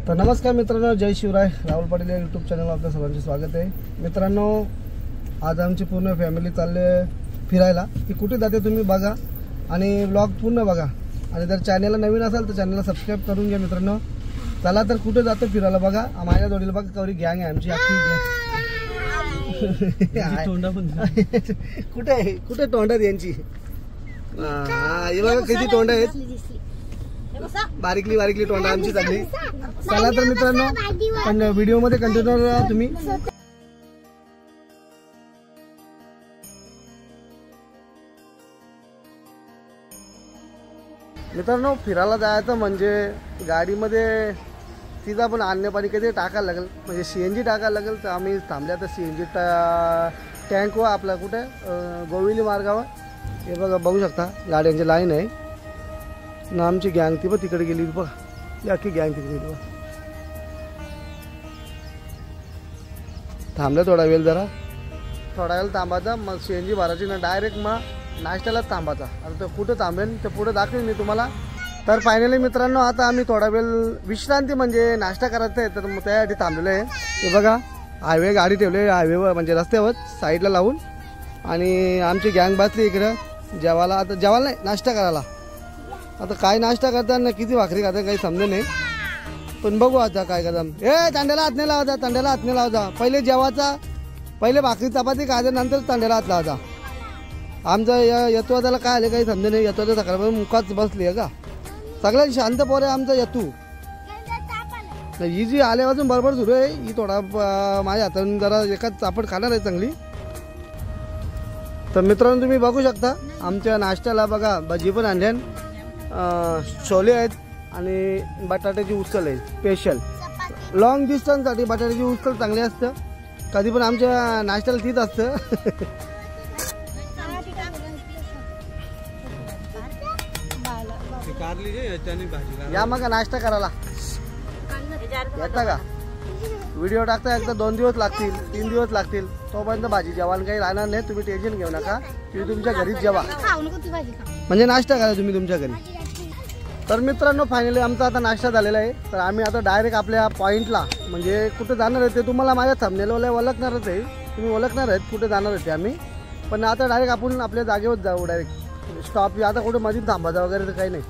तर नमस्कार मित्रांनो, जय शिवराय. राहुल पाटील या यूट्यूब चॅनलवर आपल्या सर्वांचे स्वागत आहे. मित्रांनो, आज आमची पूर्ण फॅमिली चालले फिरायला. की कुठे जाते तुम्ही बघा आणि ब्लॉग पूर्ण बघा. आणि जर चॅनलला नवीन असाल तर चॅनलला सबस्क्राईब करून घ्या. मित्रांनो, चला तर कुठे जातो फिरायला बघा. माझ्या जोडीला बघा कवरी गँग आहे आमची, अख्खी कुठे आहे, कुठे तोंडात यांची. हे बघा किती तोंड आहेत, बारीकली बारीकली तोंड आमची चालली. चला तर मित्रांनो, व्हिडिओ मध्ये कंटिन्यू राहा तुम्ही. मित्रांनो, फिरायला जायचं म्हणजे गाडीमध्ये तिचा पण अन्य पाणी कधी टाकायला लागेल, म्हणजे CNG टाकायला लागेल. तर आम्ही थांबल्या तर CNG टँक व आपला कुठे गोविंद मार्गावर. हे बघा, बघू शकता गाड्यांची लाईन आहे ना. आमची गँग ती बघ तिकडे गेली बघा, ही अख्खी गँग तिकडे गेली बघ. थांबलं थोडा वेळ, जरा थोडा वेळ थांबायचा, मग CNG भरायची ना डायरेक्ट मग नाश्त्यालाच थांबायचा. आता तो कुठं थांबेन ते पुढे दाखवेन मी तुम्हाला. तर फायनली मित्रांनो, आता आम्ही थोडा वेळ विश्रांती म्हणजे नाश्ता करायचा आहे, तर मग त्यासाठी थांबलेलो आहे. हे बघा, हायवे गाडी ठेवली हायवेवर म्हणजे रस्त्यावर साईडला लावून. आणि आमची गँग बसली इकडं जेवायला. आता जेवायला नाही, नाश्ता करायला. आता काय नाश्ता करताना किती भाकरी खाता काही समजे नाही, पण बघू आता काय करता. तांड्याला हात नाही लावायचा, तांड्याला हात नाही लावायचा. पहिले जेवायचा, पहिले भाकरी चपाती खायचं, नंतर तांड्याला हात लावायचा. आमचा यतू त्याला काय आले काही समजे नाही. यतू सकाळपासून मुखाच बसली आहे का, सगळ्यांनी शांत पोर आहे आमचा यतू. ही जी आल्यापासून बरोबर सुरू आहे, ही थोडा माझ्या हातातून जरा एकाच चापट खाणार आहे चांगली. तर मित्रांनो, तुम्ही बघू शकता आमच्या नाश्त्याला बघा भजी पण आणल्या, छोले आहेत आणि बटाट्याची उसळ आहे स्पेशल. लॉंग डिस्टन्ससाठी बटाट्याची उसळ चांगली असतं. कधी पण आमच्या नाश्त्याला तीच असतं. या मग नाश्ता करायला येता का. व्हिडिओ टाकता एकदा 2 दिवस लागतील, 3 दिवस लागतील, तोपर्यंत भाजी जेवण काही राहणार नाही. तुम्ही टेन्शन घेऊ नका, तुम्ही तुमच्या घरीच जेवा, म्हणजे नाश्ता करा तुम्ही तुमच्या घरी. तर मित्रांनो, फायनली आमचा आता नाश्ता झालेला आहे. तर आम्ही आता डायरेक्ट आपल्या पॉईंटला म्हणजे कुठे जाणार आहे ते तुम्हाला माझ्या थंबनेलला ओळखणारच आहे, तुम्ही ओळखणार आहेत कुठे जाणार आहे ते आम्ही. पण आता डायरेक्ट आपण आपल्या जागेवर जाऊ डायरेक्ट. स्टॉप आता कुठे मध्ये थांबायचा वगैरे तर काही नाही,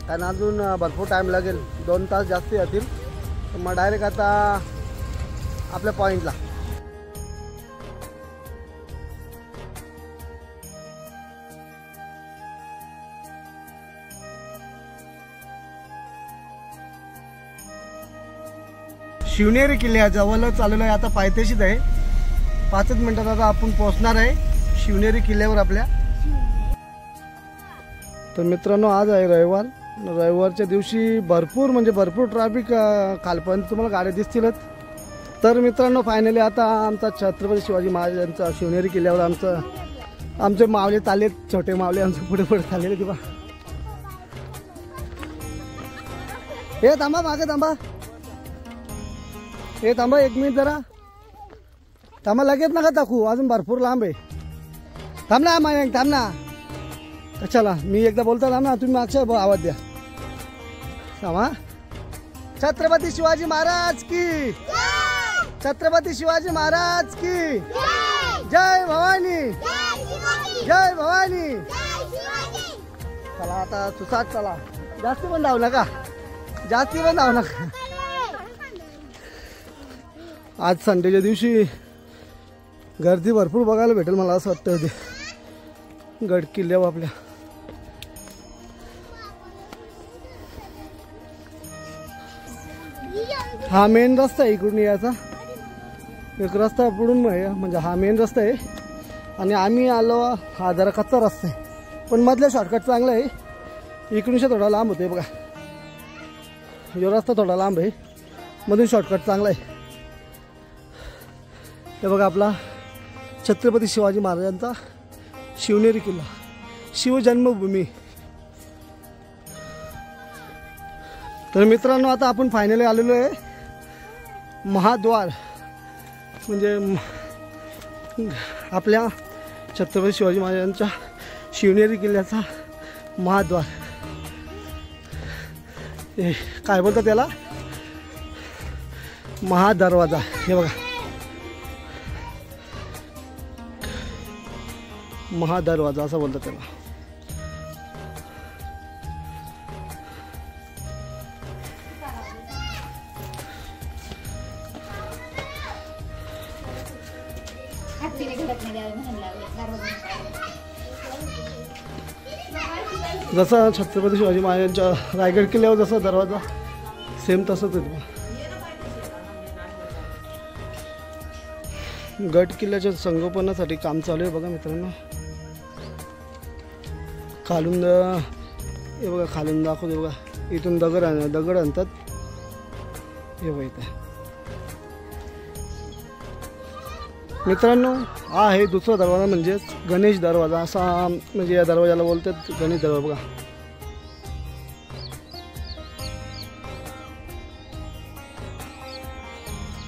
कारण अजून भरपूर टाईम लागेल, 2 तास जास्त येतील. तर मग डायरेक्ट आता आपल्या पॉईंटला. शिवनेरी किल्ल्याजवळच चाललेलो आहे. आता पायथ्याशीच आहे, 5 मिनिटात आता आपण पोहोचणार आहे शिवनेरी किल्ल्यावर आपल्या. तर मित्रांनो, आज आहे रविवार. रविवारच्या दिवशी भरपूर म्हणजे भरपूर ट्रॅफिक, खालपर्यंत तुम्हाला गाड्या दिसतीलच. तर मित्रांनो, फायनली आता आमचा छत्रपती शिवाजी महाराजांचा शिवनेरी किल्ल्यावर आमचे मावले चाललेत, छोटे मावले आमचे पुढे पुढे चाललेले. किंवा हे थांबा, मागे थांबा, हे थांबा 1 मिनिट जरा थांबा, लगेच नका टाकू, अजून भरपूर लांब आहे. थांब ना मग, थांब ना. कशाला, मी एकदा बोलता थांब ना, तुम्ही मागच्या आवाज द्या. थांबा. छत्रपती शिवाजी महाराज की, छत्रपती शिवाजी महाराज की जय भवानी, जय भवानी. चला आता सुसाट, चला जास्ती पण धावू नका, जास्ती पण धावू नका. आज संडेच्या दिवशी गर्दी भरपूर बघायला भेटेल मला असं वाटतं. ते गड किल्ल्यावर आपल्या हा मेन रस्ता आहे, इकडून यायचा एक रस्ता पुढून म्हणजे हा मेन रस्ता आहे. आणि आम्ही आलो, हा जरा कच्चा रस्ता आहे, पण मधला शॉर्टकट चांगला आहे. इकडूनशा थोडा लांब होते बघा, जो रस्ता थोडा लांब आहे, मधून शॉर्टकट चांगला आहे. हे बघा आपला छत्रपती शिवाजी महाराजांचा शिवनेरी किल्ला, शिवजन्मभूमी. तर मित्रांनो, आता आपण फायनली आलेलो आहे महाद्वार, म्हणजे आपल्या छत्रपती शिवाजी महाराजांच्या शिवनेरी किल्ल्याचा महाद्वार. काय बोलतात त्याला, महादरवाजा, हे बघा महादरवाजा असं बोलतात त्याला. जसा छत्रपती शिवाजी महाराजांच्या रायगड किल्ल्यावर जसा दरवाजा सेम तसंच आहे. गड किल्ल्याच्या संगोपनासाठी काम चालू आहे बघा मित्रांनो. खालून हे बघा, खालून दाखवतो बघा, इथून दगड आणतात हे बघा इथं मित्रांनो. हा आहे दुसरा दरवाजा म्हणजेच गणेश दरवाजा असा, म्हणजे या दरवाजाला बोलतात गणेश दरवाजा. बघा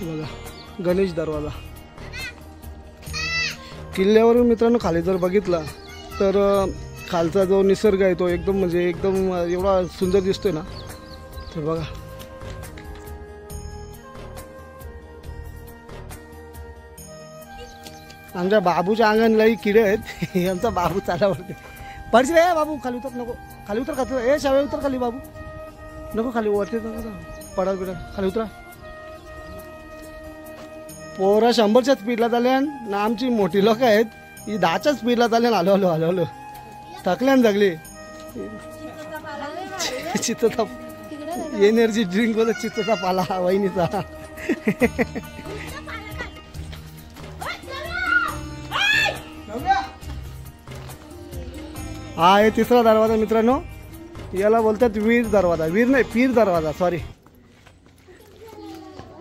बघा गणेश दरवाजा. किल्ल्यावरून मित्रांनो खाली जर बघितला तर खालचा जो निसर्ग आहे तो एकदम म्हणजे एकदम एवढा सुंदर दिसतोय ना. तर बघा आमच्या बाबूच्या अंगणलाही किडे आहेत. आमचा बाबू चालावरती पडशील. ए बाबू खाली उतर, नको खाली उतर. खात ए शावे उतर खाली, बाबू नको खाली, वरती पडा बिडा, खाली उतरा. पोरं 100च्या स्पीडला चालेन ना, आमची मोठी लोक आहेत ही 10च्या स्पीडला चालेन. आलो आलो आलो आलो थकल्यान जगली. चित्तचा एनर्जी ड्रिंक बोलत, चित्तचा पाला वहिनीचा. हा आहे तिसरा दरवाजा मित्रांनो. याला बोलतात वीर दरवाजा. वीर नाही, पीर दरवाजा, सॉरी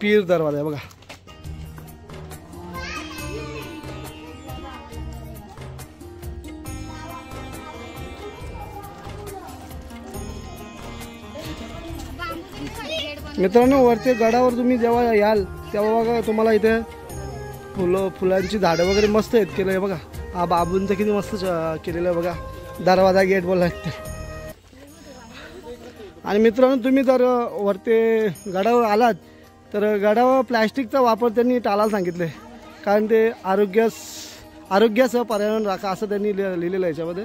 पीर दरवाजा आहे बघा. मित्रांनो वरती गडावर तुम्ही जेव्हा याल तेव्हा बघा तुम्हाला इथे फुलांची झाडं वगैरे मस्त आहेत केलं आहे बघा. हा बाबूंचं किती मस्त केलेलं आहे बघा. दरवाजा गेट बोलला. आणि मित्रांनो तुम्ही जर वरती गडावर आलात तर गडावर प्लॅस्टिकचा वापर त्यांनी टाळायला सांगितलं आहे, कारण ते आरोग्यासह पर्यावरण राखा असं त्यांनी लिहिलेलं आहे याच्यामध्ये.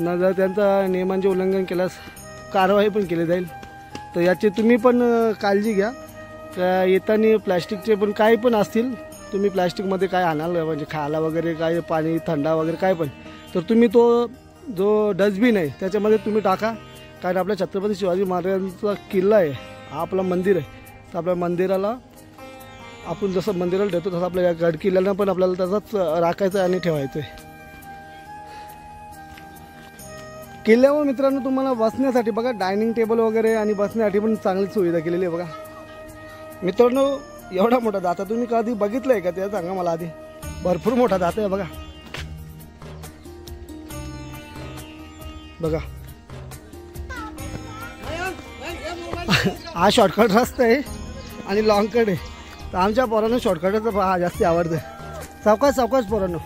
न जर त्यांचा नियमांचे उल्लंघन केल्यास कारवाई पण केली जाईल. तर याची तुम्ही पण काळजी घ्या. येताना प्लॅस्टिकचे पण काही पण असतील, तुम्ही प्लॅस्टिकमध्ये काय आणाल म्हणजे खायला वगैरे काय, पाणी थंडा वगैरे काय पण, तर तुम्ही तो जो डस्टबिन आहे त्याच्यामध्ये तुम्ही टाका. कारण आपल्या छत्रपती शिवाजी महाराजांचा किल्ला आहे, हा आपला मंदिर आहे. तर आपल्या मंदिराला आपण जसं मंदिराला ठेवतो तसं आपल्या या गड किल्ल्याला पण आपल्याला तसंच राखायचं आणि ठेवायचं आहे. किल्ल्यावर मित्रांनो तुम्हाला बसण्यासाठी बघा डायनिंग टेबल वगैरे आणि बसण्यासाठी पण चांगली सुविधा केलेली आहे बघा. मित्रांनो एवढा मोठा दाता तुम्ही कधी बघितलंय का ते सांगा मला आधी. भरपूर मोठा दाता आहे बघा. बघा हा शॉर्टकट रस्ता आहे आणि लॉंग कट आहे. तर आमच्या पोरांना शॉर्टकटच जास्त आवडतं. सावकाश सावकाश पोरांनो.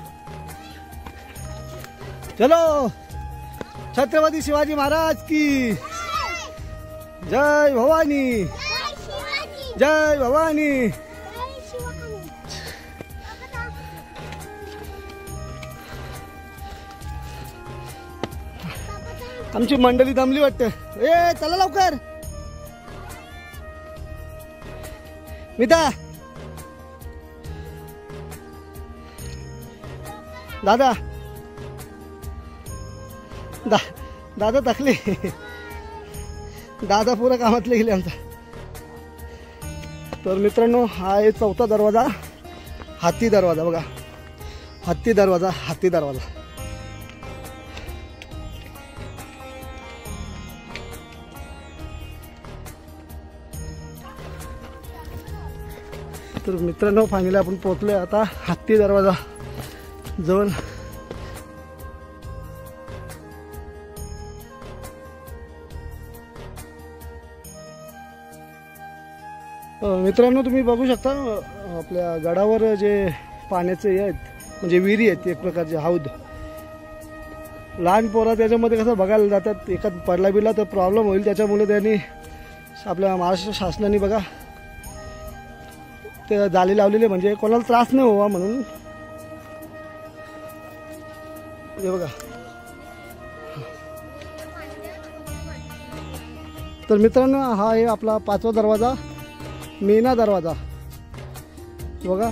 चलो छत्रपती शिवाजी महाराज की जय भवानी, जय भवानी. आमची मंडळी दमली वाटतं. ए चला लवकर. मिता दादा दादा थकले. दादा पुरा कामातले गेले आमचा. तर मित्रांनो हा आहे चौथा दरवाजा, हाती दरवाजा बघा. हत्ती दरवाजा, हाती दरवाजा. तर मित्रांनो फायनली आपण पोहोचलोय आता हत्ती दरवाजा जवळ. मित्रांनो तुम्ही बघू शकता आपल्या गडावर जे पाण्याचे हे आहेत म्हणजे विहिरी आहेत एक प्रकारचे हौद. लहान पोरं त्याच्यामध्ये कसं बघायला जातात, एखाद पडला बिडला तर प्रॉब्लेम होईल, त्याच्यामुळे त्यांनी आपल्या महाराष्ट्र शासनाने बघा ते जाळी लावलेली, म्हणजे कोणाला त्रास नाही व्हावा म्हणून. हे बघा. तर मित्रांनो हा आहे आपला 5वा दरवाजा, मेना दरवाजा बघा.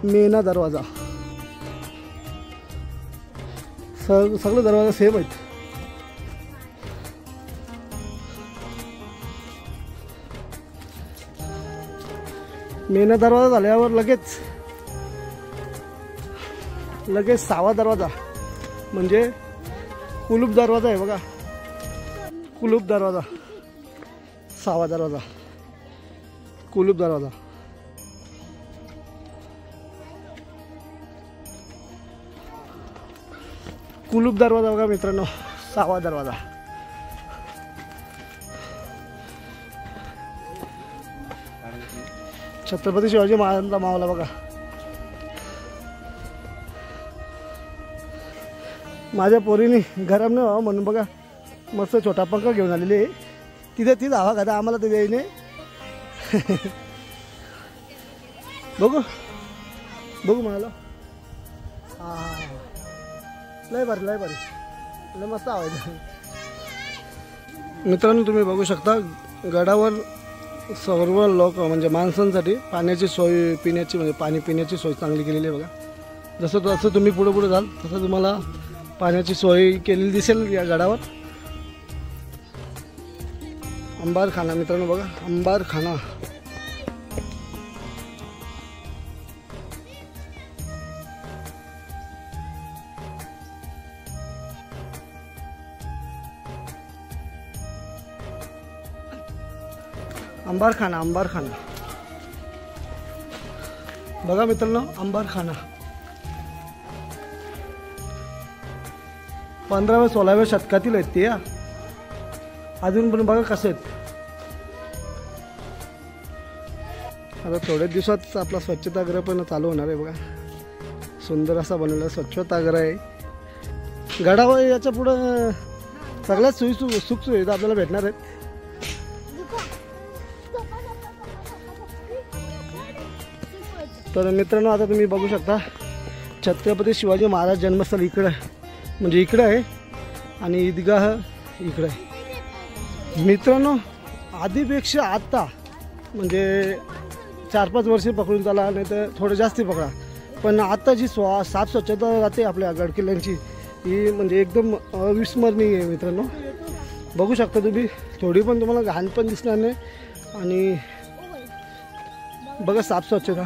मेना दरवाजा. सगळे दरवाजा सेम आहेत. मेना दरवाजा झाल्यावर लगेच 6वा दरवाजा म्हणजे कुलूप दरवाजा आहे बघा. कुलूप दरवाजा, 6वा दरवाजा कुलूप दरवाजा. कुलूप दरवाजा बघा मित्रांनो, 6वा दरवाजा. छत्रपती शिवाजी महाराजांचा मावला बघा. माझ्या पोरीने गरम नाही व्हावं म्हणून बघा मस्त छोटा पंखा घेऊन आलेली आहे. तिथे तीच हवा खाता, आम्हाला ते द्यायने. बघू बघू म्हणाला. हां लय भारी लय भारी, लय मस्त आवाज. मित्रांनो तुम्ही बघू शकता गडावर सर्व लोक म्हणजे माणसांसाठी पाण्याची सोय, पिण्याची म्हणजे पाणी पिण्याची सोय चांगली केलेली आहे बघा. जसं जसं तुम्ही पुढे पुढे जाल तसं तुम्हाला पाण्याची सोय केलेली दिसेल या गडावर. अंबारखाना मित्रांनो बघा, अंबारखाना. अंबारखाना अंबारखाना बघा मित्रांनो, अंबारखाना 15व्या-16व्या शतकातील आहेत ते. अजून पण बघा कसे आहेत. आता थोड्या दिवसात आपला स्वच्छतागृह पण चालू होणार आहे बघा. सुंदर असा बनवलेला स्वच्छतागृह आहे गडावर. याच्या पुढं सगळ्याच सुखसुविधा आपल्याला भेटणार आहेत. तर मित्रांनो आता तुम्ही बघू शकता छत्रपती शिवाजी महाराज जन्मस्थळ इकडं म्हणजे इकडं आहे आणि ईदगाह इकडं आहे. मित्रांनो आधीपेक्षा आत्ता म्हणजे 4-5 वर्षे पकडून चाला, नाही तर थोडं जास्ती पकडा, पण आता जी साफ स्वच्छता राहते आपल्या गडकिल्ल्यांची ही म्हणजे एकदम अविस्मरणीय आहे मित्रांनो. बघू शकता तुम्ही, थोडी पण तुम्हाला घाण पण दिसणार नाही. आणि बघा साफ स्वच्छता.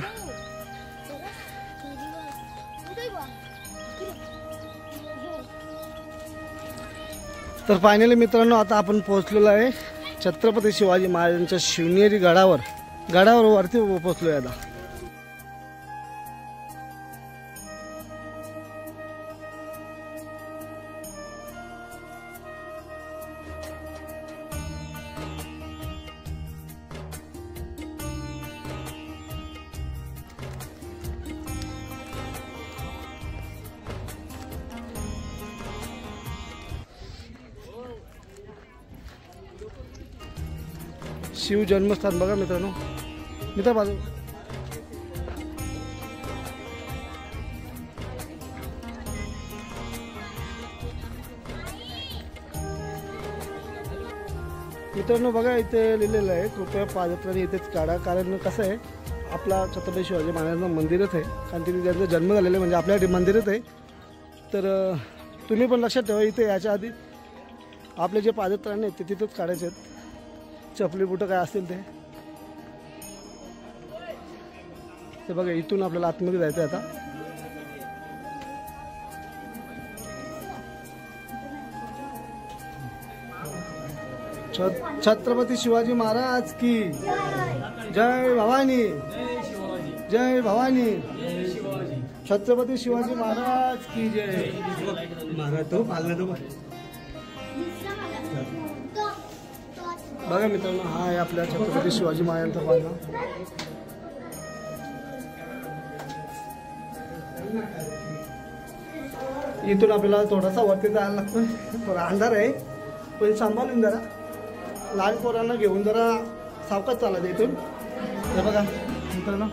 तर फायनली मित्रांनो आता आपण पोहोचलेलो आहे छत्रपती शिवाजी महाराजांच्या शिवनेरी गडावर वरती पोहोचलोय आता. शिव जन्मस्थान बघा मित्रांनो. मित्र बाजू मित्रांनो बघा इथे लिहिलेलं आहे कृपया पादत्राणे इथेच काढा. कारण कसं आहे आपला छत्रपती शिवाजी महाराजांचं मंदिरच आहे, कारण तिथे त्यांचा जन्म झालेला आहे म्हणजे आपल्या मंदिरच आहे. तर तुम्ही पण लक्षात ठेवा इथे याच्या आधी आपले जे पादत्राणे आहेत ते तिथेच काढायचे आहेत. चपली बुटं काय असतील ते बघा. इथून आपल्याला आतमध्ये जायचं आहे आता. छत्रपती शिवाजी महाराज की जय भवानी, जय भवानी. छत्रपती शिवाजी महाराज की जय. महाराज तो पालना तो बघा मित्रांनो, हा आहे आपल्या छत्रपती शिवाजी महाराजांचा पालना. इथून आपल्याला थोडासा वरती जायला लागतो, थोडा अंधार आहे, पण सांभाळून जरा लहान पोरांना घेऊन जरा सावकाश चालायचं इथून. हे बघा मित्रांनो,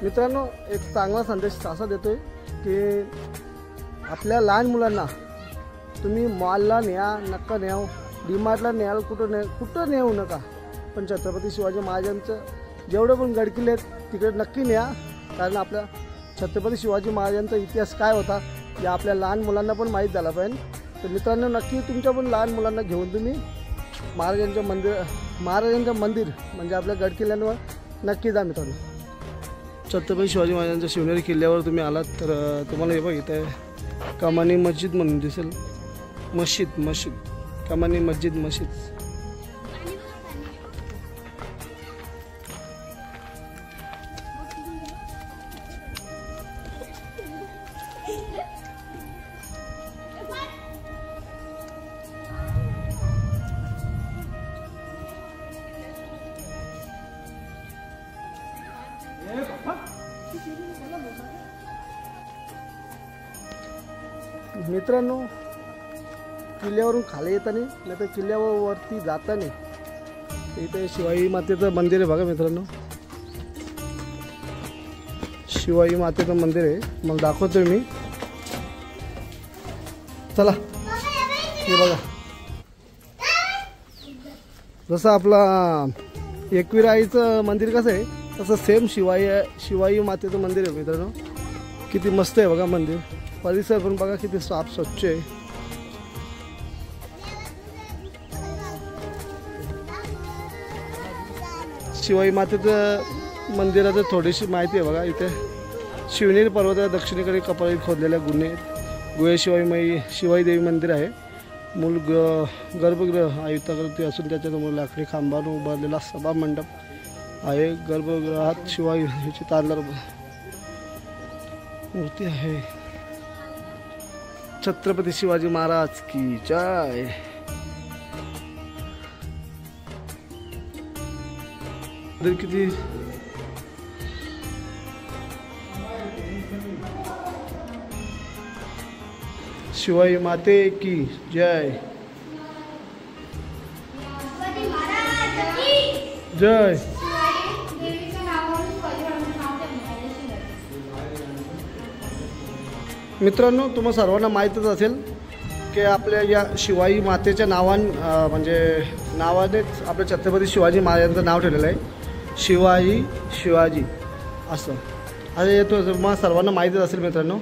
मित्रांनो एक चांगला संदेश असा देतोय की आपल्या लहान मुलांना तुम्ही मॉलला न्या नका न्याव, डीमार्टला न्याल, कुठं नेऊ नका, पण छत्रपती शिवाजी महाराजांचं जेवढं पण गडकिल्ले आहेत तिकडे नक्की न्या. कारण आपल्या छत्रपती शिवाजी महाराजांचा इतिहास काय होता या आपल्या लहान मुलांना पण माहीत झाला पाहिजे. तर मित्रांनो नक्की तुमच्या पण लहान मुलांना घेऊन तुम्ही महाराजांचं मंदिर म्हणजे आपल्या गडकिल्ल्यांवर नक्की जा मित्रांनो. छत्रपती शिवाजी महाराजांच्या शिवनेरी किल्ल्यावर तुम्ही आलात तर तुम्हाला हे बघ इथे कमानी मस्जिद म्हणून दिसेल. मस्जिद कमानी मस्जिद. मित्रांनो किल्ल्यावरून खाली येताना नाही तर किल्ल्यावर वरती जाताना इथे शिवाई मातेचं मंदिर आहे बघा मित्रांनो. शिवाई मातेचं मंदिर आहे, मला दाखवतोय मी. चला हे बघा, जसं आपला एकविरा आईचं मंदिर कसं आहे तसं सेम शिवाई मातेचं मंदिर आहे मित्रांनो. किती मस्त आहे बघा मंदिर, परिसर पण बघा किती साफ स्वच्छ आहे. शिवाई मातेचं मंदिराचं थोडीशी माहिती आहे बघा. इथे शिवनेरी पर्वताच्या दक्षिणेकडे कपाळीत खोदलेल्या गुहे शिवाई देवी मंदिर आहे. मूल गर्भगृह आयुक्ताकृती असून त्याच्यासमोर लाकडी खांबानं उभारलेला सभा मंडप आहे. गर्भगृहात शिवाई ह्याची तारदार मूर्ती आहे. छत्रपती शिवाजी महाराज की जय. किती शिवाई माते की जय. जय. मित्रांनो तुम्हा सर्वांना माहीतच असेल की आपल्या या शिवाई मातेच्या नावानेच आपल्या छत्रपती शिवाजी महाराजांचं नाव ठेवलेलं आहे. शिवाजी असं अरे तो तुम्हाला सर्वांना माहीतच असेल मित्रांनो.